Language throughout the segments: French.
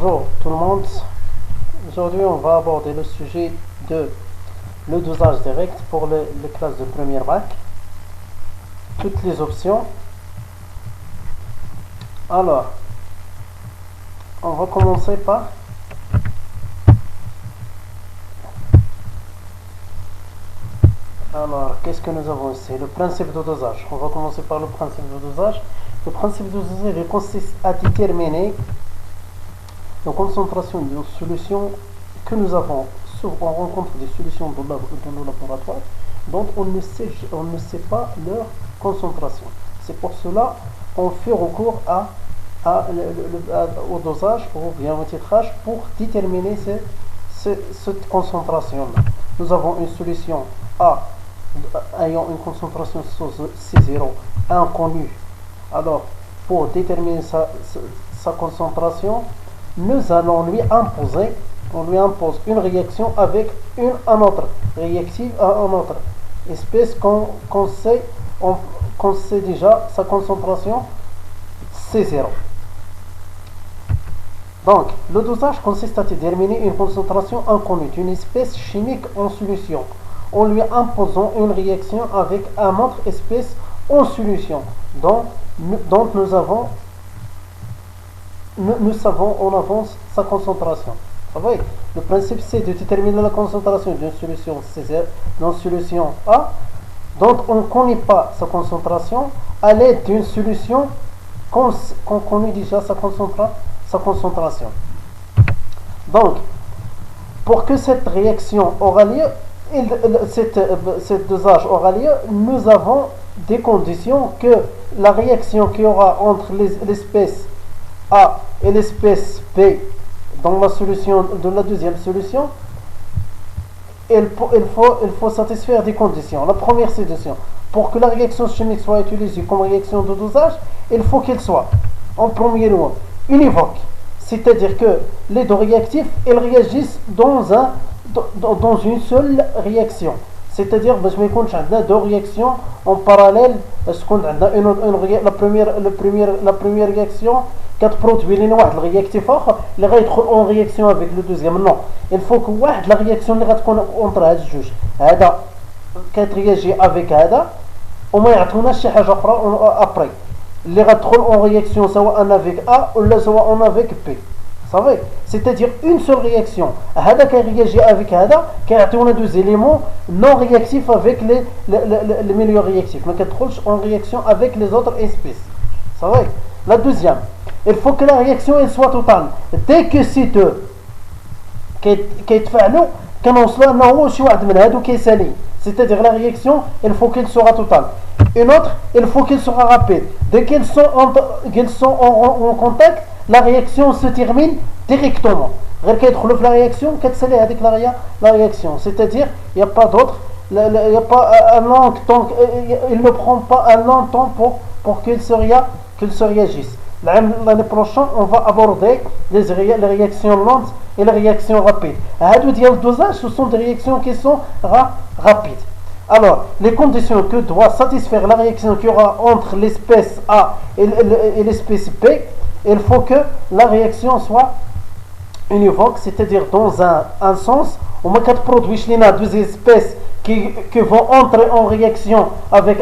Bonjour tout le monde. Aujourd'hui, on va aborder le sujet de le dosage direct pour les classes de première bac. Toutes les options. Alors, on va commencer par qu'est-ce que nous avons ici? Le principe de dosage. On va commencer par le principe de dosage. Le principe de dosage consiste à déterminer la concentration de solutions que nous avons. On rencontre des solutions dans nos laboratoires dont on ne sait pas leur concentration. C'est pour cela qu'on fait recours au dosage ou bien au titrage pour déterminer cette concentration-là. Nous avons une solution A ayant une concentration C0 inconnue. Alors, pour déterminer sa concentration, nous allons lui imposer, on lui impose une réaction avec un autre réactif à un autre espèce qu'on sait déjà sa concentration C0. Donc, le dosage consiste à déterminer une concentration inconnue d'une espèce chimique en solution, en lui imposant une réaction avec une autre espèce en solution, dont nous savons en avance sa concentration. Le principe c'est de déterminer la concentration d'une solution C0 dans solution A, dont on ne connaît pas sa concentration, à l'aide d'une solution qu'on connaît déjà sa concentration. Donc, pour que cette réaction aura lieu, cette dosage aura lieu, nous avons des conditions que la réaction qu'il y aura entre l'espèce A et l'espèce B dans la solution de la deuxième solution, il faut satisfaire des conditions. La première condition, pour que la réaction chimique soit utilisée comme réaction de dosage, il faut qu'elle soit, en premier lieu, univoque. C'est-à-dire que les deux réactifs, ils réagissent dans une seule réaction. C'est-à-dire باش ما يكونش عندنا deux réactions en parallèle, باش تكون عندنا la première réaction كتبرودوي لنا واحد الرياكتيف اخر اللي غيدخل اون رياكسيون افيك لو دوزيام. نو الفو كو واحد لا رياكسيون اللي غتكون اونتر هاد الجوج، هذا كترياجي افيك هذا وما يعطوناش شي حاجه اخرى ابري اللي غتدخل اون رياكسيون سواء افيك ا ولا سواء افيك بي. صافي، c'est-à-dire une seule réaction. هذا كيرياجي افيك هذا كيعطيونا دوز éléments non réactifs avec les milieux réactifs. ما كتدخلش en réaction avec les autres espèces. صافي. La deuxième, il faut que la réaction elle soit totale. Dès que ces deux كيتفاعلوا كنوصلوا انه هو شي واحد من هادو كيسالي. C'est-à-dire la réaction, il faut qu'elle soit totale. Une autre, il faut qu'elle soit rapide. Dès qu'elles sont en contact, la réaction se termine directement. غير كيدخلوا في la réaction كتسالي هذيك la réaction. C'est-à-dire, il n'y a pas d'autre, il n'y a pas un long temps, il ne prend pas un long temps pour qu'il se réagisse. L'année prochaine, on va aborder les réactions lentes et les réactions rapides. Le dosage, ce sont des réactions qui sont rapides. Alors, les conditions que doit satisfaire la réaction qu'il y aura entre l'espèce A et l'espèce B, il faut que la réaction soit univoque, c'est-à-dire dans un sens, on ne produit pas deux espèces qui vont entrer en réaction avec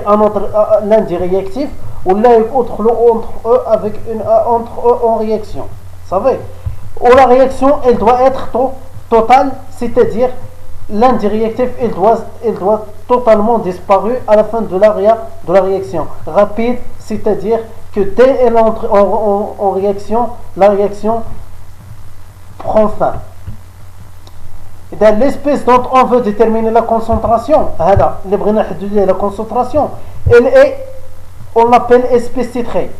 l'un des réactifs, ou l'un entre eux en réaction. Vous savez, ou la réaction elle doit être totale, c'est-à-dire l'un des réactifs il doit totalement disparaître à la fin de la réaction. Rapide, c'est-à-dire que dès qu'elle entre en réaction, la réaction prend fin. Dans l'espèce dont on veut déterminer la concentration, la concentration, on l'appelle espèce titrée.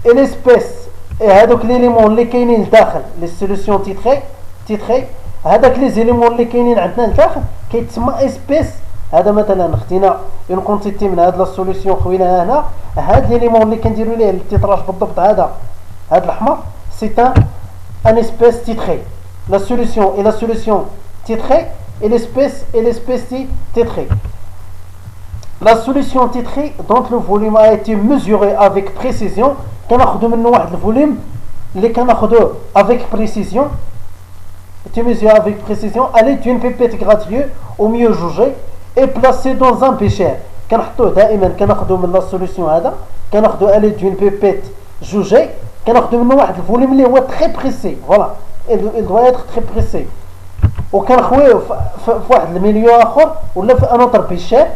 Et l'espèce, هذوك l'élément اللي كاينين لداخل les solutions titrées هذاك les éléments اللي كاينين عندنا لداخل كيتسمى espèce. هذا مثلا خدينا اون كونتيتي من هاد لا سوليسيون خويناها هنا، هاد ليليمون اللي كنديروا ليه التيتراج بالضبط هذا الاحمر سي ان espèce titrée. La solution et la solution titrée et l'espèce titrée. La solution titrée dont le volume a été mesuré avec précision, كناخذوا منه واحد الفوليوم اللي كناخذوه avec précision tu mesures avec précision aller d'une pipette graduée au mieux jugé et placé dans un bécher كنحطوه دائما كناخذوا من لا سوليسيون هذا كناخذوا aller d'une pipette jugée كناخذوا منه واحد الفوليوم اللي هو très précis voilà il doit être très précis وكنخويوه في واحد الميليو اخر ولا في ان اوتر بيشير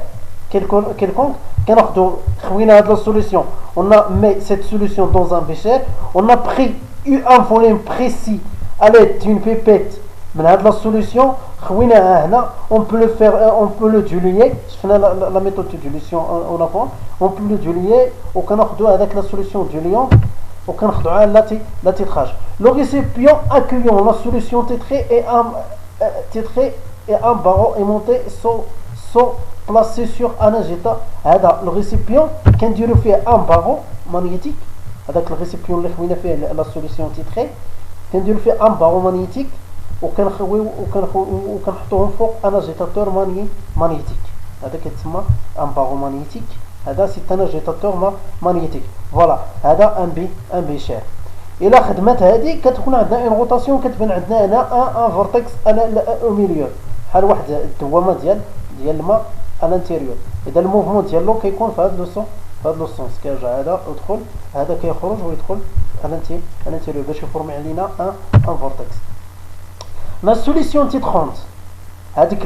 quelconque كناخذوا خوينا هاد لا سوليسيون on a mis cette solution dans un bécher on a pris un volume précis à l'aide d'une pipette من هاد لا سوليسيون خويناها هنا on peut le faire on peut le diluer شفنا la méthode de dilution on a on peut le diluer وكناخذوا هذاك لا سوليسيون ديليون وكنخضعوها لا تيتراج le récipient accueillant la solution titrée et un barreau aimanté sont placés sur un agita هذا le récipient كنديروا فيه un barreau magnétique هذاك le récipient اللي خوينا فيه la solution titrée كنديروا فيه un barreau magnétique وكنحطوهم فوق ان اجيتاتور مانيتيك هذا كيتسمى ان باغو مانيتيك هذا سي ان اجيتاتور مانيتيك فوالا هذا ان بيشير الى خدمت هذه كتكون عندنا اون روتاسيون كتبان عندنا هنا ان فورتكس او ميليو بحال واحد الدوامه ديال الماء الانتيريور اذا الموفمون ديالو كيكون في هذا لو سونس كيرجع هذا يدخل هذا كيخرج ويدخل الانتيريور باش يفورمي علينا ان فورتكس la solution titrante هذيك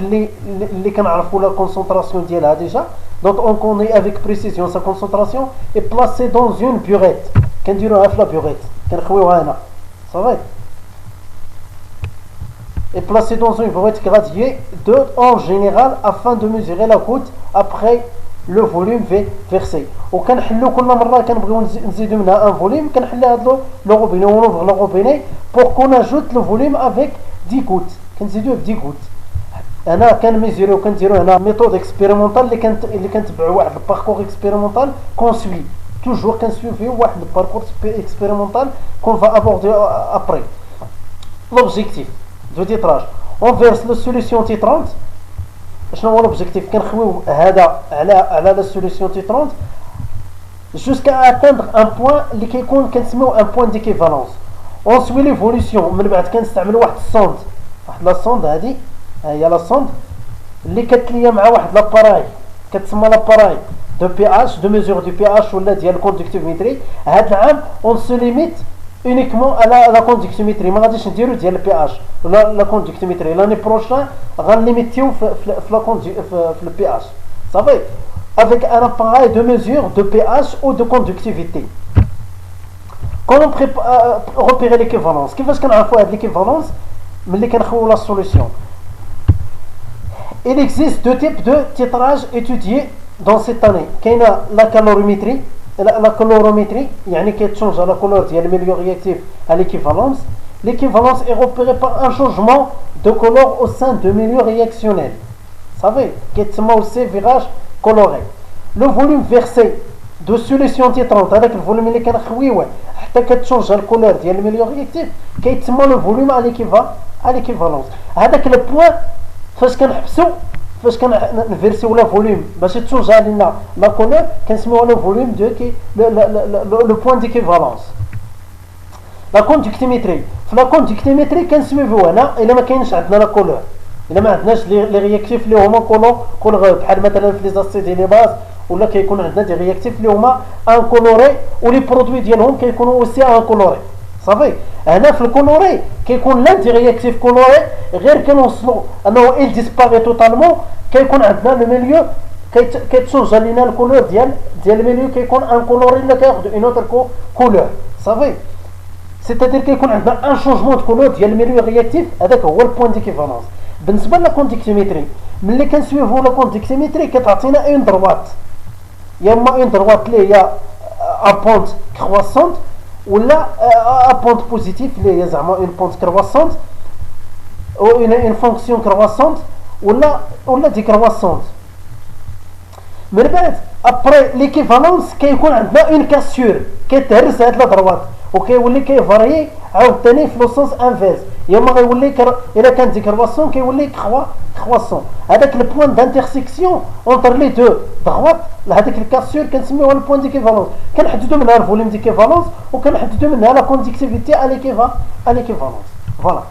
اللي كنعرفوا la concentration ديالها déjà donc on connaît avec précision sa concentration est placée dans une burette كنديروها في la burette كنخويوها هنا صافي est placée dans une burette graduée en général afin de mesurer la goutte après le volume versé وكنحلو كل مره كنبغيو نزيدو منها un volume كنحل هذا لو روبيني ونوفر لو روبيني pour qu'on ajoute le volume avec 10 gouttes كنزيدوه ب 10 gouttes انا كنميزيرو كنديرو هنا ميثود اكسبيريمونطال اللي كنتبعوا واحد الباركور اكسبيريمونطال كونسوي توجور كنسوي فيه واحد الباركور اكسبيريمونطال كون فا ابوردي ابري لوبجيكتيف دو تيتراج اون فيرس لو سوليسيون تيترونت شنو هو لوبجيكتيف كنخويو هذا على لا سوليسيون تيترونت jusqu'à atteindre un point اللي كيكون كنسميو un point d'équivalence on suit l'évolution من بعد كنستعملوا واحد الصوند واحد لا صوند هذه هي لا صوند اللي كتليا مع واحد لاباراي كتسمى لاباراي دو بي اش دو ميزور دو بي اش ولا ديال الكوندكتيفيمتري هذا العام اون سو ليميت اونيكمون على لا كوندكتيفيمتري ما غاديش نديرو ديال البي اش ولا لا كوندكتيفيمتري لاني بروشان غنليميتيو في البي اش صافي avec un appareil de mesure de pH ou de conductivité. Comment repérer l'équivalence? كيفاش كنعرفوا هاد l'équivalence ملي كنخويو la solution? Il existe deux types de titrage étudiés dans cette année. كاينه la calorimétrie, la colorimétrie يعني كيتشونج la couleur ديال الميليو رياكتيف à l'équivalence. L'équivalence est repérée par un changement de couleur au sein de milieu réactionnel. Vous savez, كيتسمى aussi virage coloré. Le volume versé de solution titrante avec le volume اللي كنخويوه حتى كتشونج الكولور ديال الميليو رياكتيف كيتسمى لو فوليوم على ليكيفالونس. هذاك لو بوين فاش كنفيرسيو لا فوليوم باش تشونج علينا لا كولور كنسميوها لو فوليوم دو كي لو بوين ديكيفالونس. لا كوندكتيمتري في لا كوندكتيمتري كنسميوها هنا الا ما كاينش عندنا لا كولور الا ما عندناش لي رياكتيف اللي هما كولور بحال مثلا في لي زاسيد لي باز ولا كيكون عندنا دي رياكتيف اللي هما ان كولوري ولي برودوي ديالهم كيكونوا اوسي ان كولوري صافي. هنا في الكولوري كيكون لا دي رياكتيف كولوري غير كنوصلوا انه il disparaît totalement كيكون عندنا لو ميليو كيتشونج لينا الكولور ديال الميليو كيكون ان كولوري اللي كياخذ اون اوتر كولور صافي. سيتادير كيكون عندنا ان شونجمون دو كولور ديال الميليو رياكتيف هذاك هو البوين ديكيفالونس. بالنسبه لا كوندكتيمتري ملي كنسويفو لا كوندكتيمتري كتعطينا اون دروات يا اما اون دروات اللي هي ا بونت كرواسونت ولا ا بونت بوزيتيف اللي هي زعما اون بونت كرواسونت او اون فونكسيون كرواسونت ولا ديكرواسونت. من بعد ابري ليكيفالونس كيكون عندنا اون كاسور كيتهرس هاد لا دروات وكيولي كيفاري عاوتاني في لو سونس انفيرس يا ما غيولي الا كان ديك الباسون كيولي كرواسون هذاك لو بوين دانترسيكسيون اونتر لي دو دغوات هذاك الكاسور كنسميوها لو بوين ديكيفالونس كنحددوا منها الفوليوم ديكيفالونس وكنحددوا منها لا كونديكتيفيتي اليكيفالونس فوالا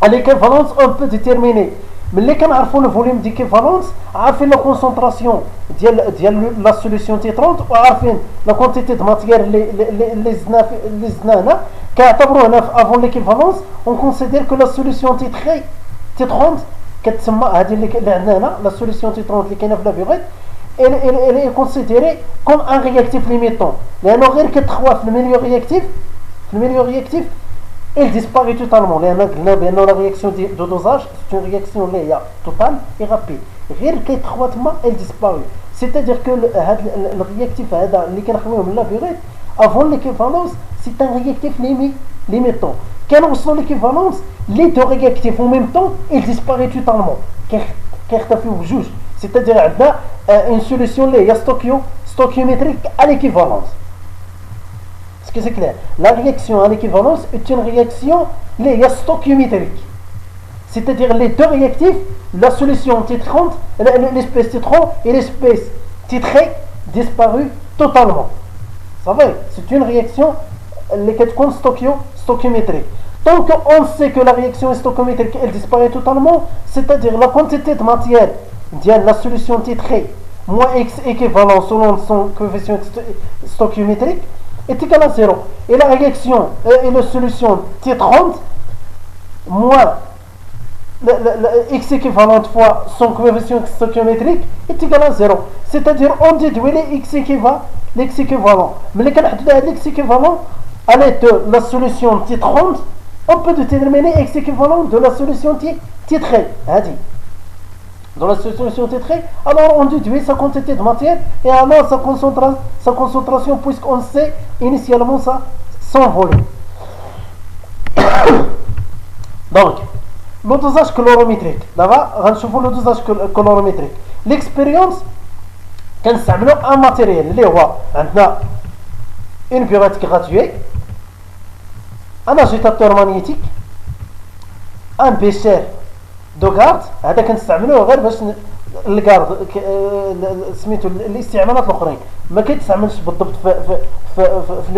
اليكيفالونس اون بو ديتيرميني ملي كنعرفوا الفوليوم ديكيفالونس عارفين لا كونسونطراسيون ديال لا سوليسيون تي 30 وعارفين لا كونتيتي دو ماتيير اللي زدنا هنا كنعتبروا هنا في افون ليكيفالونس اون كونسيدير كو لا سوليسيون تي 30 كتسمى هذه اللي عندنا هنا لا سوليسيون تي 30 اللي كاينه في لابيغيت elle est considérée comme un réactif limitant لانه غير كتخوا في الميليو رياكتيف elle disparaît totalement لأن قلنا بأن la réaction de dosage c'est une réaction اللي هي totale et rapide غير كيتخوا تما elle disparaît c'est-à-dire que هذا الرياكتيف هذا اللي كنخويوه من لابيغيت avant l'équivalence c'est un réactif limitant كنوصلوا l'équivalence les deux réactifs en même temps ils disparaissent totalement كيختفيو بجوج c'est-à-dire عندنا une solution اللي هي stoichiométrique à l'équivalence. Est-ce que c'est clair? La réaction à l'équivalence est une réaction stoichiométrique. C'est-à-dire les deux réactifs, la solution T30, l'espèce T30 et l'espèce T3 disparu totalement. Ça va? C'est une réaction stoichiométrique. Tant qu'on sait que la réaction est stoichiométrique, elle disparaît totalement, c'est-à-dire la quantité de matière de la solution T3 moins X équivalent selon son coefficient stoichiométrique est égal à 0. Et la réaction et la solution T30 moins X équivalent fois son coefficient stoichiométrique est égal à 0. C'est-à-dire on déduit les X équivalents. Mais les cas de X équivalent à l'aide de la solution T30, on peut déterminer X équivalent de la solution T3. Dans la solution T3, alors on déduit sa quantité de matière et alors sa concentration puisqu'on sait initialement son volume. Donc, le dosage colorimétrique. D'abord, on va le dosage colorimétrique. L'expérience, quand nous avons un matériel, on a une burette graduée, un agitateur magnétique, un bécher de garde هذا كنستعملوه غير باش الكارد سميتو الاستعمالات الاخرين ما كيتستعملش بالضبط في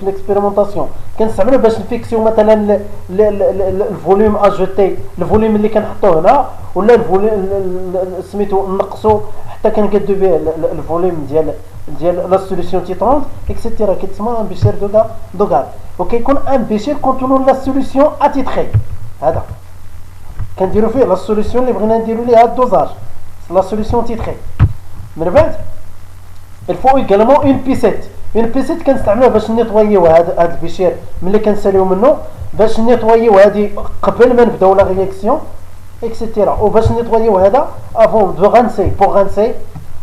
الاكسبيريمونطاسيون كنستعملوه باش نفيكسيو مثلا الفوليوم اجوتي الفوليوم اللي كنحطوه هنا ولا الفوليوم سميتو نقصو حتى كنقادو به الفوليوم ديال لا سوليسيون تي 30 اكسيتيرا كيتسمى ان بيشير دو غارد وكيكون ان بيشير كونتونون لا سوليسيون اتيتري هذا كنديرو فيه لا سوليسيون اللي بغينا نديرو ليها الدوزاج لا سوليسيون تيتري من بعد الفو ايغالمون اون بيسيت كنستعملوها باش نيطويو هاد البيشير ملي كنساليو منه باش نيطويو هادي قبل ما نبداو لا رياكسيون اكسيتيرا وباش نيطويو هذا افون دو غانسي بور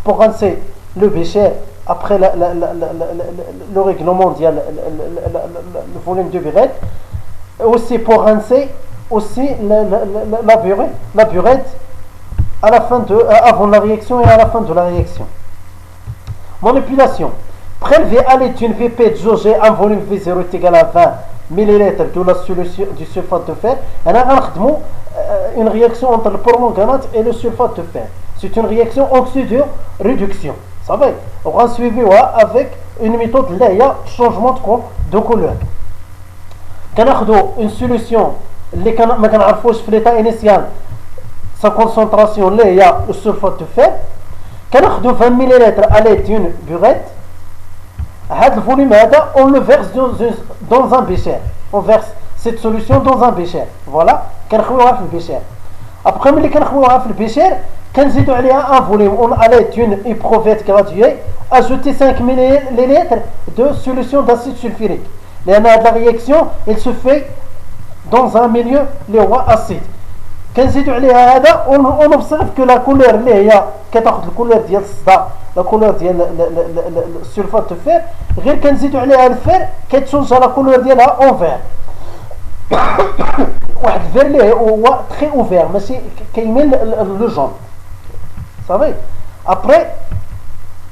غانسي لو بيشير après le règlement ديال le volume de burette aussi pour rincer aussi la burette à la fin avant la réaction et à la fin de la réaction. Manipulation. Prélever à l'aide d'une pipette jaugée un volume V0 est égal à 20 ml de la solution du sulfate de fer. On a une réaction entre le permanganate et le sulfate de fer. C'est une réaction oxydo-réduction. Ça va? On va suivre avec une méthode là, il y a changement de couleur. Quand on a une solution اللي ما كنعرفوش في ليطا انيسيال سا كونسونطراسيون اللي هي السلفات دو فير كناخذوا 20 ملل على دون بوريت هذا الفوليوم هذا اون لو فيرس دون ان بيشير اون فيرس سيت سوليسيون دون ان بيشير فوالا كنخويوها في البيشير ابخي ملي كنخويوها في البيشير كنزيدوا عليها ان فوليوم اون على دون ايبروفيت غراديوي اجوتي 5 ملل دو سوليسيون d'acide sulfurique لان هذه لا رياكسيون il se fait dans un milieu اللي هو اسيد كنزيدوا عليها هذا ونوبسيرف كو لا كولور اللي هي كتاخذ الكولور ديال الصدى لا كولور ديال السلفات دو فير غير كنزيدوا عليها الفير كتشونج لا كولور ديالها اون فير واحد الفير اللي هو تري اوفير ماشي كيميل لو جون صافي ابري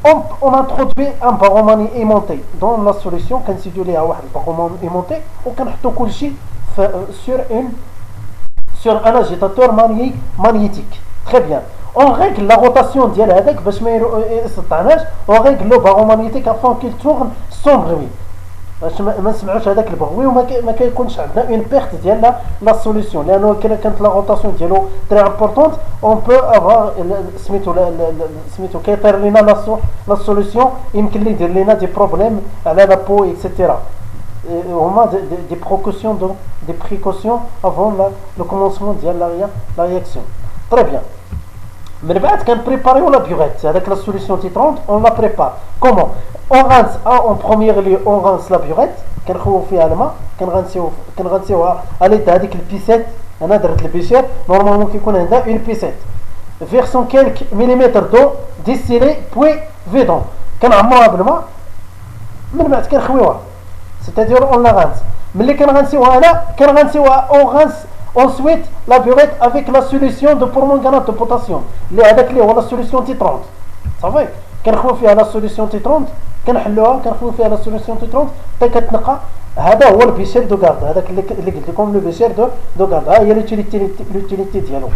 on introduit un baromani aimanté dans la solution كنزيدوا ليها واحد البارomani aimanté وكنحطوا كل شيء sur un agitateur magnétique. Très bien. On règle la rotation ديال هذاك باش ما يسطعناش. On règle le baromagnétique afin qu'il tourne sans bruit. باش ما نسمعوش هذاك البغوي وما كيكونش عندنا اون بيرت ديال لا سوليسيون لانه كانت لا روتاسيون ديالو تري امبورطونت اون بو افوار سميتو كيطير لينا لا سوليسيون يمكن لي يدير لينا دي بروبليم على لا بو اكسيتيرا هما دي بروكوسيون دو دي بريكوسيون افون لو كومونسمون ديال لا رياكسيون. تري بيان. من بعد كنبريباريو لا بيغيت هذاك لا سوليسيون تيترونت اون لا بريبار كومون اون غانس اون بروميير لي اون غانس لا بيغيت كنخويو فيها الماء كنغنسيوها على يد هذيك البيسيت. انا درت البيشير نورمالمون كيكون عندها اون بيسيت فيرسون كيلك مليمتر دو ديستيلي بوي فيدون كنعمروها بالماء من بعد كنخويوها سيتادير اون لا غانس ملي كنغنسيوها انا كنغنسيوها اون غانس. Ensuite, la burette avec la solution de permanganate de potassium. Avec la solution T30. Ça va? Quand on fait la solution T30, quand on fait la solution T30, هذا هو البيشير دو غارد هذاك اللي قلت لكم لو بيشير دو غارد ها هي لوتيليتي ديالو.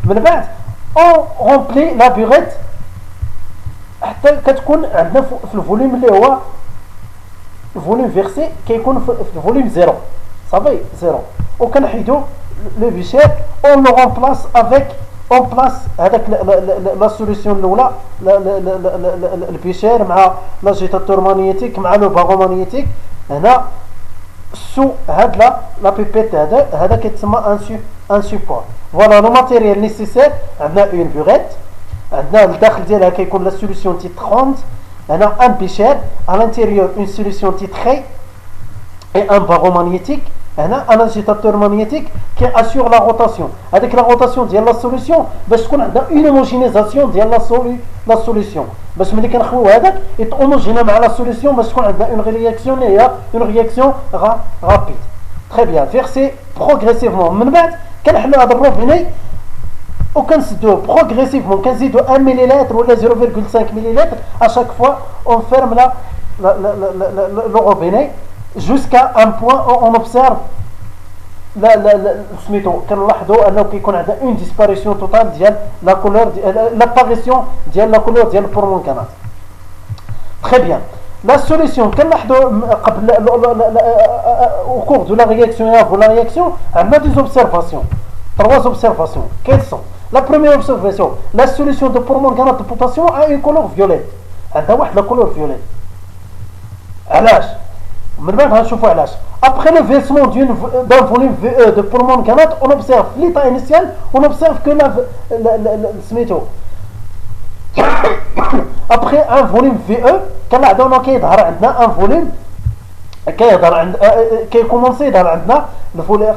من بعد اون رومبلي لا بيغيت حتى كتكون عندنا في الفوليوم اللي هو الفوليوم فيرسي كيكون في الفوليوم زيرو. صافي زيرو وكنحيدو le bichère, on le remplace avec on place avec la solution الاولى le bichère مع l'agitateur magnétique مع le baromagnétique هنا sous هاد la pipette هذا كيتسمى un support. Voilà le matériel nécessaire. عندنا une burette عندنا الداخل ديالها كيكون la solution T30 هنا un bichère à l'intérieur une solution T3 et un baromagnétique. Un agitateur magnétique qui assure la rotation. Avec la rotation de la solution, on a une homogénéisation de la solution. باش ملي كنخويو هذاك يتهوموجينا مع la solution باش تكون عندنا une réaction rapide. Très bien. Verser progressivement. من بعد كنحلو هذا الروبيني وكنسدوه progressivement كنزيدو 1 مليلتر ولا 0.5 مليلتر à chaque fois on ferme le robinet jusqu'à un point où on observe كنلاحظوا انه كيكون عندنا une disparition totale ديال la couleur l'apparition ديال la couleur ديال البرمونغانات. Très bien. La solution كنلاحظوا قبل au cours de la réaction et avant la réaction عندنا des observations. 3 observations. Quelles sont? La première observation, la solution de permanganate de potassium a une couleur violette. عندها واحد la couleur violette. علاش؟ من بعد غنشوفوا علاش. Après le versement d'un volume VE de permanganate, on observe l'état initial, on observe que après un volume VE كنلاحظوا كيظهر عندنا un volume كيكومونسي يظهر عندنا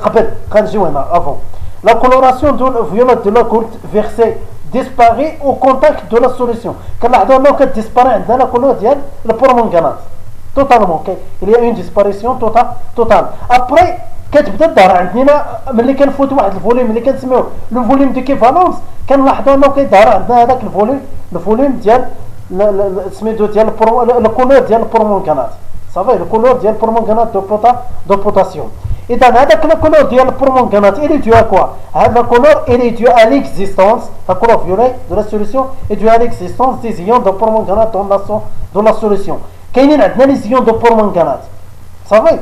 قبل غنجيو هنا avant. La coloration violette de la goutte versée disparaît au contact de la solution. كنلاحظوا انه كتديسباري عندنا la couleur ديال البرمانغانات totalement. Il y a une disparition totale. Après كتبدا تظهر عندنا ملي كنفوت واحد الفوليوم اللي كنسميوه لو فوليوم ديكيفالونس كنلاحظوا انه كيظهر عندنا هذاك الفوليوم ديال سميتو ديال الكولور ديال البرمانغانات. صافي الكولور ديال البرمانغانات دو بوتاسيوم. اذا هذاك الكولور ديال البرمانغانات il est dû à quoi? هذا الكولور il est dû à l'existence la couleur violet de la solution est dû à l'existence des ions de permanganate dans la solution. كاينين عندنا لي زيون دو بورمانغانات. صافي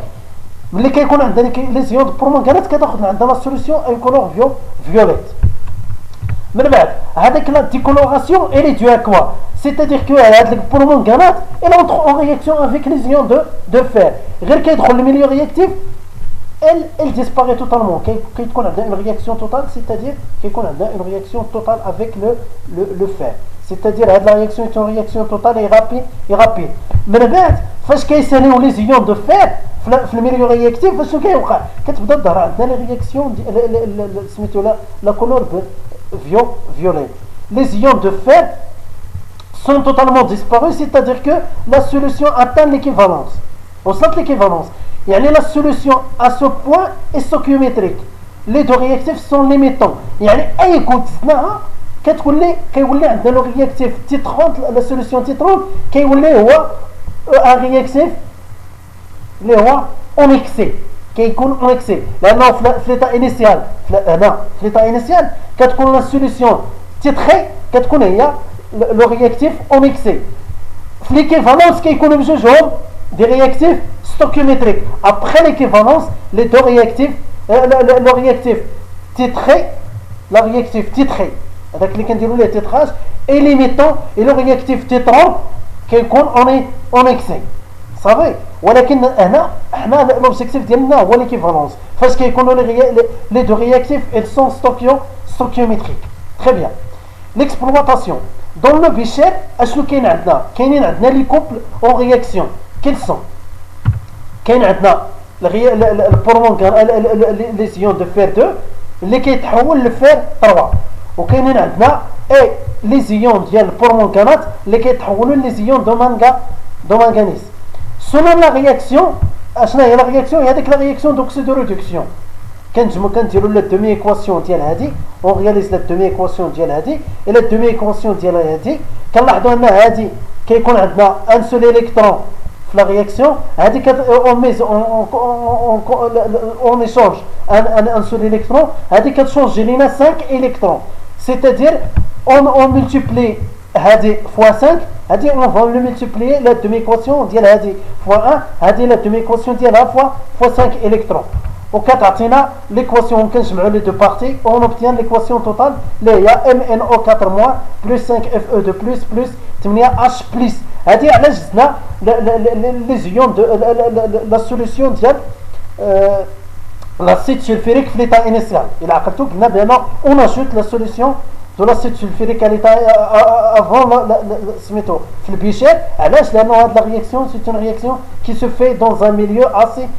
ملي كيكون عندنا لي زيون دو بورمانغانات كتاخذ عندنا لا سوليسيون اي كولور فيوليت. من بعد هذاك لا ديكولوراسيون اي لي دو ا كوا سيتادير كو هاد البورمانغانات il entre en réaction avec les ions de fer غير كيدخل الميليو رياكتيف elle disparaît totalement. كيكون عندنا une réaction totale c'est-à-dire كيكون عندنا une réaction totale avec le fer. C'est-à-dire هاد لا رياكسيون est une réaction totale et rapide. من بعد فاش كيساليو لي زيون دو فير في الميليو رياكتيف فاش كيوقع كتبدا تظهر عندنا لي رياكسيون سميتو لا كولور violet. Les ions de fer sont totalement disparus, c'est-à-dire que la solution atteint l'équivalence. On sent l'équivalence. يعني la solution à ce point est stoichiométrique. Les deux réactifs sont limitants. يعني أي goutte زدناها كيولي عندنا لو رياكتيف تي 30 لا سوليسيون تي 30 كيولي هو ان رياكتيف اللي هو اون اكسي كيكون اون اكسي لانه في ليطا انيسيال هنا في ليطا انيسيال كتكون لا سوليسيون تي تري كتكون هي لو رياكتيف اون اكسي في ليكيفالونس كيكونوا بجوجهم دي رياكتيف ستوكيومتريك ابخي ليكيفالونس لي دو رياكتيف لو رياكتيف تي تري لا رياكتيف تي تري هذاك اللي كنديروا ليه تيتراج اي ليميتون اي لو رياكتيف تي 30 كيكون اون اكسي صافي ولكن هنا حنا لوبجيكتيف ديالنا هو ليكيفالونس فاش كيكونوا لي دو رياكتيف ils sont stoichiométriques très bien l'exploitation dans le bichette اشنو كاين عندنا عندنا لي كوبل اون رياكسيون كيل سون كاين عندنا البرومونغان لي سيون دو فير 2 اللي كيتحول لفير 3 وكاينين عندنا اي لي زيون ديال البرومونغانات اللي كيتحولوا لي زيون دو مانغانيز سولون لا رياكسيون اشنا هي لا رياكسيون هي هذيك لا رياكسيون دوكسيد دو ريدكسيون كنديروا لا دومي ايكواسيون ديال هذه اون رياليز لا دومي ايكواسيون ديال هذه الى دومي ايكواسيون ديال هذه كنلاحظوا ان هذه كيكون عندنا ان سول الكترون في لا رياكسيون هذه اون ميز اون ايشونج ان سول الكترون هذه كتشونجي لينا 5 الكترون c'est-à-dire on multiplie هذه fois 5 هذه on va le multiplier la demi-équation ديال هذه fois 1 هذه la demi-équation ديالها fois 5 électrons وكتعطينا l'équation كنجمعوا les deux parties on obtient l'équation totale اللي هي MnO4- plus 5Fe2 plus 8H plus هذه على جزنا les ions de la solution ديال l'acide sulfurique في l'état initial il a عقلتو قلنا بان on ajoute la solution de l'acide sulfurique à l'état avant سميتو في البيشير علاش لانه هاد la réaction c'est une réaction qui se fait dans un milieu acide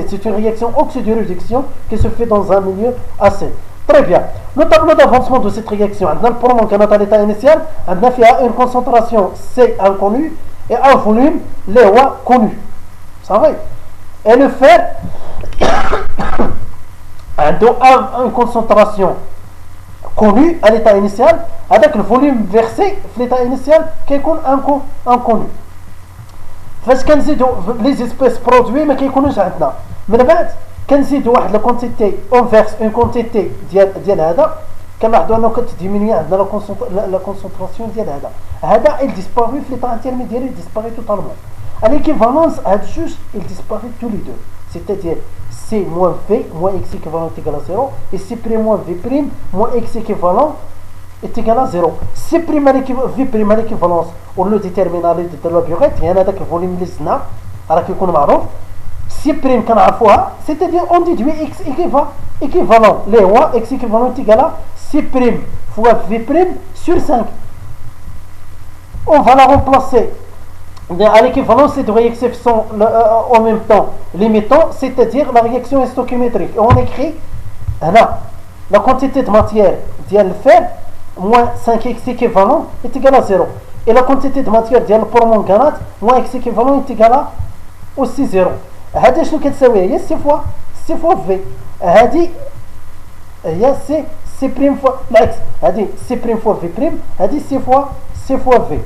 c'est une réaction oxydoréduction qui se fait dans un milieu acide très bien le tableau d'avancement de cette réaction عندنا البرومونغانات à l'état initial عندنا فيها une concentration C inconnue et un volume اللي هو connu صافي et le fer عنده une concentration connue à l'état initial avec le volume versé في l'état initial كيكون inconnu فاش كنزيدوا لي زيسبيس برودوي ما كيكونوش عندنا من بعد كنزيدوا واحد لا كونتيتي اون فيرس اون كونتيتي ديال هذا كنلاحظوا انه كتديميني عندنا لا كونسونطراسيون ديال هذا il disparaît في l'état intermédiaire il disparaît totalement à l'équivalence هاد جوج il disparaît tous les deux c'est-à-dire C moins V moins X équivalent est égal à 0 et C' moins V' moins X équivalent est égal à 0 C' V' à l'équivalence on le détermine à l'aide de la burette يعني هذاك الفوليوم اللي زدنا راه كيكون معروف C' كنعرفوها c'est-à-dire on déduit X équivalent اللي هو X équivalent est égal à C' fois V' sur 5 on va la remplacer à l'équivalence ces deux réactions sont en même temps limitants, c'est-à-dire la réaction est stoichiométrique. Et on écrit là, la quantité de matière d'il fer moins 5x équivalent est égal à 0. Et la quantité de matière d'il permanganate moins x équivalent est égal à aussi 0. هذا شنو كتساوي هي C fois V. هذه هي C' fois العكس هذه C' fois V', هذه C fois V.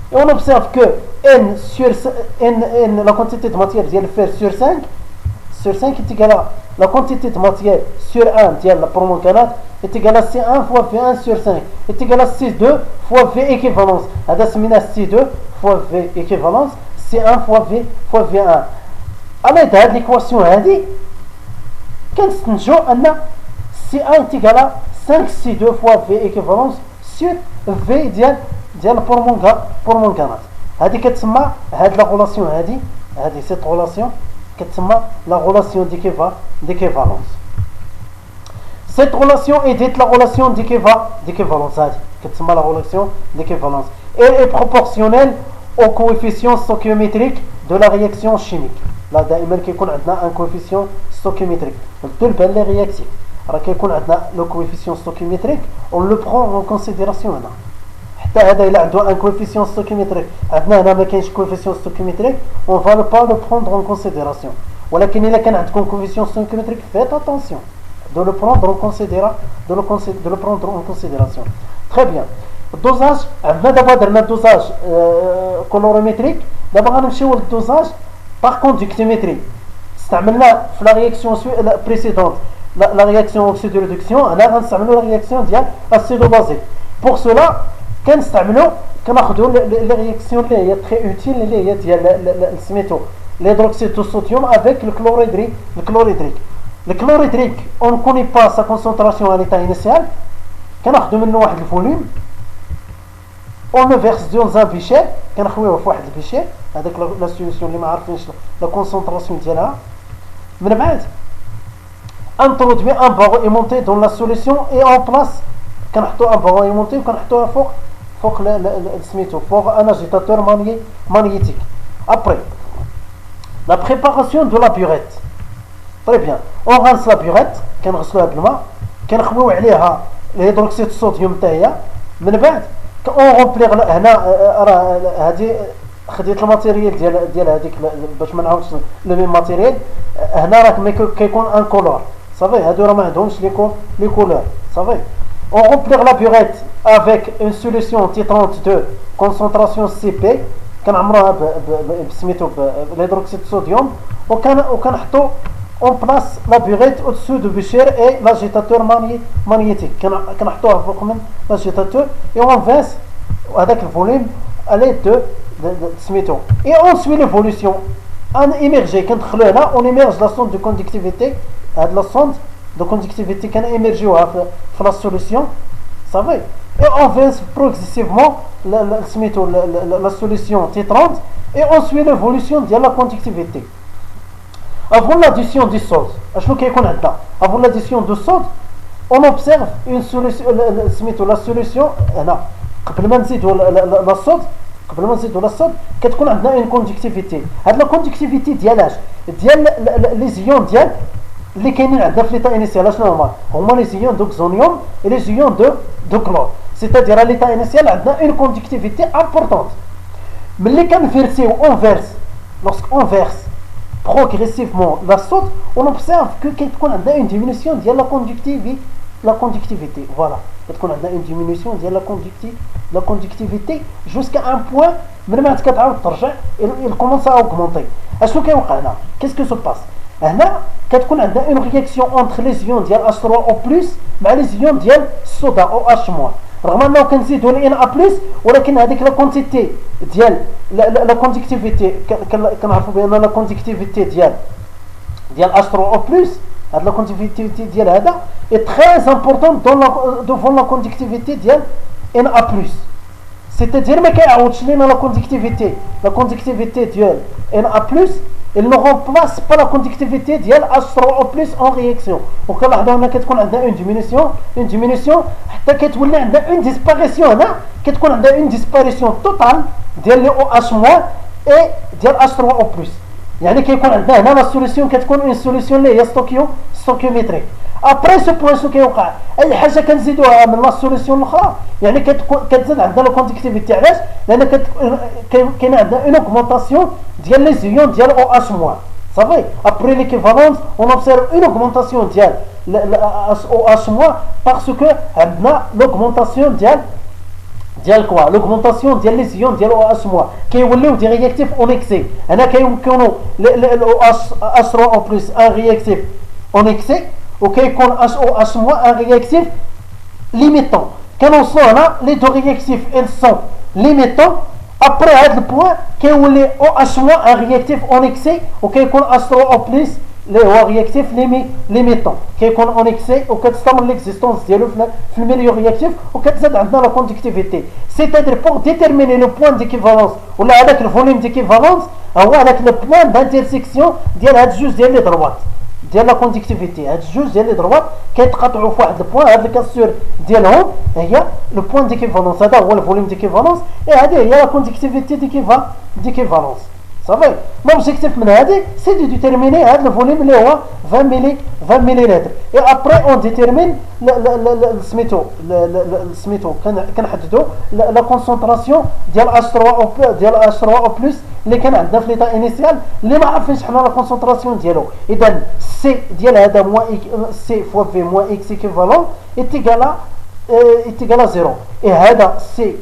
Et on observe que N la quantité de matière ديال fer sur 5 est égal à la quantité de matière sur 1 ديال la permanganate est égal à C1 fois V1 sur 5 est égal à C2 fois V équivalence هذا سميناه C2 fois V équivalence C1 fois V1 على هاد l'équation هذه كنستنتجوا أن C1 est égal à 5C2 fois V équivalence sur V ديال البرمونغانات هذه كتسمى هاد لا غولاسيون هذه سيت غولاسيون كتسمى لا غولاسيون d'équivalence cette relation est dite la relation d'équivalence هذه كتسمى la relation d'équivalence elle est proportionnelle au coefficient stoichiométrique de la réaction chimique لا دائما كيكون عندنا un coefficient stoichiométrique قلتو لبان لي رياكتيف راه كيكون عندنا لو coefficient stoichiométrique on le prend en considération هنا حتى هذا إلا عنده ان كوفيسيون ستوكيومتريك عندنا هنا ما كاينش كوفيسيون ستوكيومتريك اون فا با لو بروندر اون كونسيديراسيون ولكن الا كان عندكم كوفيسيون ستوكيومتريك فيت اتونسيون de le prendre en considération. Très bien. Dosage, d'abord un dosage colorimétrique, d'abord on a le dosage par conductimétrie. استعملنا في la réaction précédente la réaction oxydoréduction, on a استعملنا la réaction ديال acido-basique. Pour cela كنستعملوا كناخذوا les réactions اللي هي très utile اللي هي ديال سميتو l'hydroxyde de sodium avec le chlorhydrique. Le chlorhydrique, on ne connaît pas sa concentration à l'état initial. كناخذوا منه واحد الفوليوم on le verse dans un bichet كنخويوه في واحد البيشي هذاك لا سوليسيون اللي ما عارفينش لا كونسونطراسيون ديالها من بعد introduit un barreau aimanté dans la solution et en place كنحطوا un barreau aimanté وكنحطوها فوق سميتو فوق un agitateur magnétique. Après la préparation de la burette. Très bien, on rince la burette كنغسلوها بالماء كنخويو عليها الهيدروكسيد الصوديوم حتى هي من بعد اون رومبليغ. هنا راه هذه خديت الماتيريال ديال هذيك باش ما نعاودش لو ميم ماتيريال. هنا راه كيكون ان كولور صافي هادو راه ما عندهمش لي كولور صافي. اون رومبليغ لا بيغيت افيك اون سوليسيون T32 كونسونطراسيون CP كنعمروها بسميتو بالهيدروكسيد الصوديوم وكنحطو on place la burette au-dessus du bûcher et l'agitateur magnétique. كنحطوها فوق من l'agitateur et on verse avec le volume à l'aide de سميتو. Et on suit l'évolution. On émerge كندخلو هنا on émerge la sonde de conductivité. هاد la sonde de conductivité كنémergيوها في la solution صافي. Et on verse progressivement la solution T30 et on suit l'évolution de la conductivité. Avant l'addition du sode, avant l'addition du sode, on observe une solution, la solution, قبل ما نزيدوا la sode, كتكون عندنا une conductivité. هاد la conductivité ديال les ions ديال اللي كاينين عندنا في l'état initial شنو هما les ions d'oxonium et les ions de chlore. C'est-à-dire à l'état initial عندنا une conductivité importante. ملي كنفيرسيو lorsqu'on verse progressivement la sode, on observe que كتكون عندنا une diminution ديال la conductivité. Voilà, كتكون عندنا une diminution ديال la conductivité jusqu'à un point من بعد كتعاود ترجع il commence à augmenter. اشنو كيوقع هنا؟ qu'est-ce que se passe هنا؟ كتكون عندنا une réaction entre les ions ديال H3O+ مع les ions ديال الصودا OH-. رغم انه كنزيدوا ل Na+, ولكن هذيك لا كونتيتي ديال لا كوندكتيفيتي كنعرفوا بان لا كوندكتيفيتي ديال H3O+, هاد لا كوندكتيفيتي ديال هذا est très importante devant la conductivité ديال Na+. C'est-à-dire ما كيعاودش لينا لا كوندكتيفيتي ديال Na+, il ne remplace pas la conductivité ديال H3O+ en réaction. وكنلاحظوا هنا كتكون عندنا une diminution حتى كتولي عندنا une disparition. هنا كتكون عندنا une disparition totale ديال لي OH- et ديال H3O+. يعني كيكون عندنا هنا لا سوليسيون كتكون une solution اللي هي ستوكيومتريك. ابري سو بوين شنو كيوقع؟ اي حاجه كنزيدوها من لا سوليسيون الاخرى يعني كتزيد عندنا لا كونتيكتيفيتي. علاش؟ لان كاين عندنا اون اوغمونطاسيون ديال لي زيون ديال OH-. صافي ابري ليكيفالونس اون اوبسيرف اون اوغمونطاسيون ديال OH- باسكو عندنا لوغمونطاسيون ديال كوا لوغمونطاسيون ديال لي زيون ديال OH- كيوليو دي رياكتيف اون اكسي. هنا كيمكنوا H3O+ ان رياكتيف اون اكسي وكيكون OH- un réactif limitant. كنوصلوا هنا les deux réactifs ils sont limitants. après هذا البوان كيولي OH- un réactif en excès وكيكون H3O+ اللي هو رياكتيف ليميتون كيكون اون اكسي وكتستمر ليكزيستونس ديالو في الميليو رياكتيف وكتزاد عندنا لا كوندكتيفيتي. سيتادير بور ديتيرميني لو بوان ديكيفالونس ولا هذاك الفوليوم ديكيفالونس هو هذاك لو بوان دانترسيكسيون ديال هاد الجوج ديال لي دروات ديال لا كوندكتيفيتي. هاد الجوج ديال لي دروات كيتقاطعوا في واحد البوان. هاد الكاسور ديالهم هي لو بوان ديكيفالونس. هذا هو الفوليوم ديكيفالونس. هذه هي لا كوندكتيفيتي ديكيفالونس. صافي l'objectif من هذه c'est de déterminer هذا الفوليوم اللي هو 20 مليلتر et après on détermine سميتو كنحددوا la concentration ديال H3O plus اللي كان عندنا في ليطا انيسيال اللي ما عارفينش حنا لا كونسونطراسيون ديالو. اذا سي ديال هذا سي فوا في موان اكس ايكيفالون est égal à 0 et هذا سي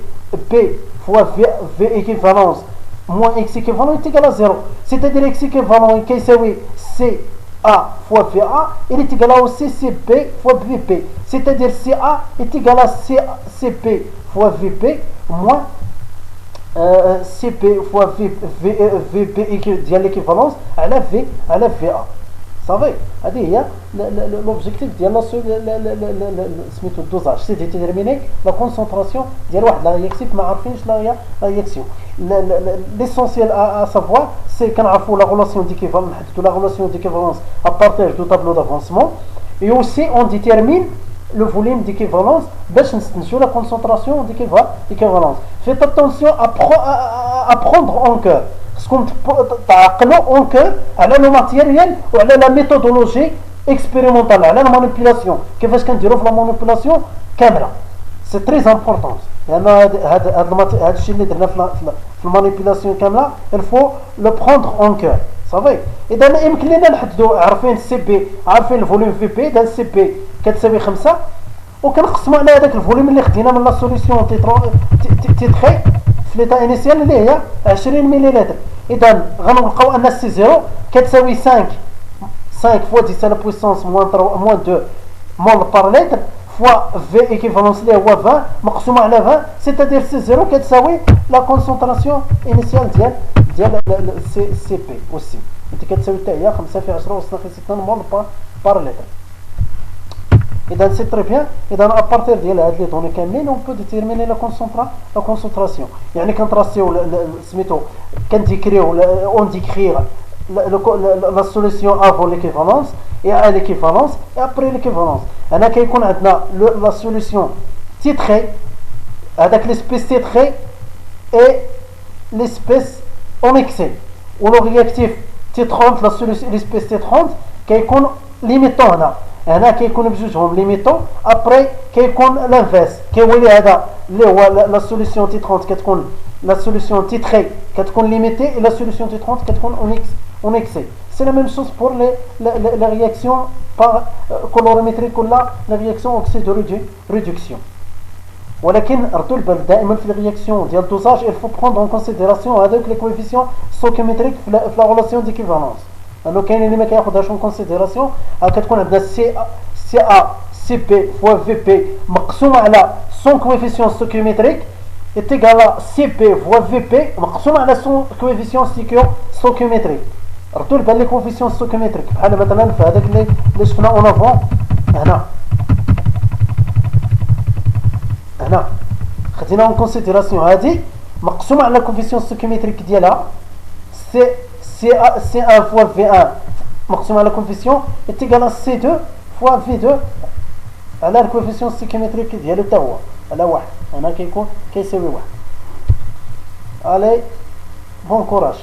بي فوا في ايكيفالونس moins x équivalent est égal à 0. C'est-à-dire x équivalent كيساوي CA fois VA, il est égal à aussi CB fois VB. C'est-à-dire CA est égal à CB fois VB moins CB fois VB ديال l'équivalence على VA. صافي هذه هي l'objectif ديال سميتو الدوزاج سي ديتيرميني لا كونسونطراسيون ديال واحد لا رياكتيف ما عارفينش لا رياكسيون. l'essentiel à savoir c'est كنعرفوا la relation d'équivalence نحددوا la relation d'équivalence à partir du tableau d'avancement et aussi on détermine le volume d'équivalence باش نستنتجوا la concentration d'équivalence. Faites attention à prendre en cœur خصكم تعقلوا اون كور على لو ماتيريال وعلى لا ميثودولوجي اكسبيريمونطال على المانيبيلاسيون كيفاش كنديروا في لا مانيبيلاسيون كامله. سي تري امبورطون لان هذا الشيء اللي درنا في المانيبيلاسيون كامله الفو لو بروندر اون كور. صافي اذا يمكن لنا نحددوا عارفين سي بي عارفين الفوليوم في بي اذا سي بي كتساوي 5 وكنقسموا على هذاك الفوليوم اللي خدينا من لا سوليسيون تيتري في ليطا انيسيال اللي هي 20 مليلتر. اذا غنلقاو ان سي 0 كتساوي 5 فوا 10 على بويسونس موان 2 مول بار لتر فوا في ايكيفالونس اللي هو 20 مقسومه على 20 سيتادير سي 0 كتساوي لا كونسونطراسيون انيسيال ديال سي بي والسي انت كتساوي حتى هي 5 في 10 أس ناقص 2 مول بار لتر. اذا سي تري بيان. اذا ابارتير ديال هاد لي دوني كاملين اون بو ديتيرميني لا كونسونطراسيون يعني كنتراسيو سميتو كنديكريو اون ديكرير لا سوليسيون افون ليكيفالونس et à l'équivalence et après l'équivalence. هنا كيكون عندنا لا سوليسيون تيتري هذاك ليسبيس تيتري اي ليسبيس اون اكسي ولو رياكتيف تي 30 لا سوليسيون ليسبيس تي 30 كيكون ليميتون هنا كيكون بجوجهم ليميتون ابري كيكون لانفيرس كيولي هذا اللي هو لا سوليسيون تي 30 كتكون لا سوليسيون تي تري كتكون ليميتي et la solution تي 30 كتكون اون اكسي. C'est la même chose pour les réactions par colorimétrique ou la réaction oxyde de réduction. ولكن ردوا البال دائما في الرياكسيون ديال الدوزاج il faut prendre en considération هذوك les coefficients stoichiométriques في la relation d'équivalence. لانه كاين اللي ما كياخذهاش en considération كتكون عندنا سي ا سي بي فوا في بي مقسومه على son coefficient stoichiométrique est égal à سي بي فوا في بي مقسومه على son coefficient stoichiométrique. ردوا البال لي كوفيسيون ستوكيوميتريك بحال مثلا في هذاك اللي شفنا اون افون هنا خدينا اون كونسيديراسيون هذه مقسومه على كوفيسيون ستوكيوميتريك ديالها سي 1 فوا في 1 مقسومه على كوفيسيون ايتيغال سي 2 فوا في 2 على الكوفيسيون ستوكيوميتريك ديالو حتى هو على 1 هنا كيكون كيساوي 1. الي بون كوراج.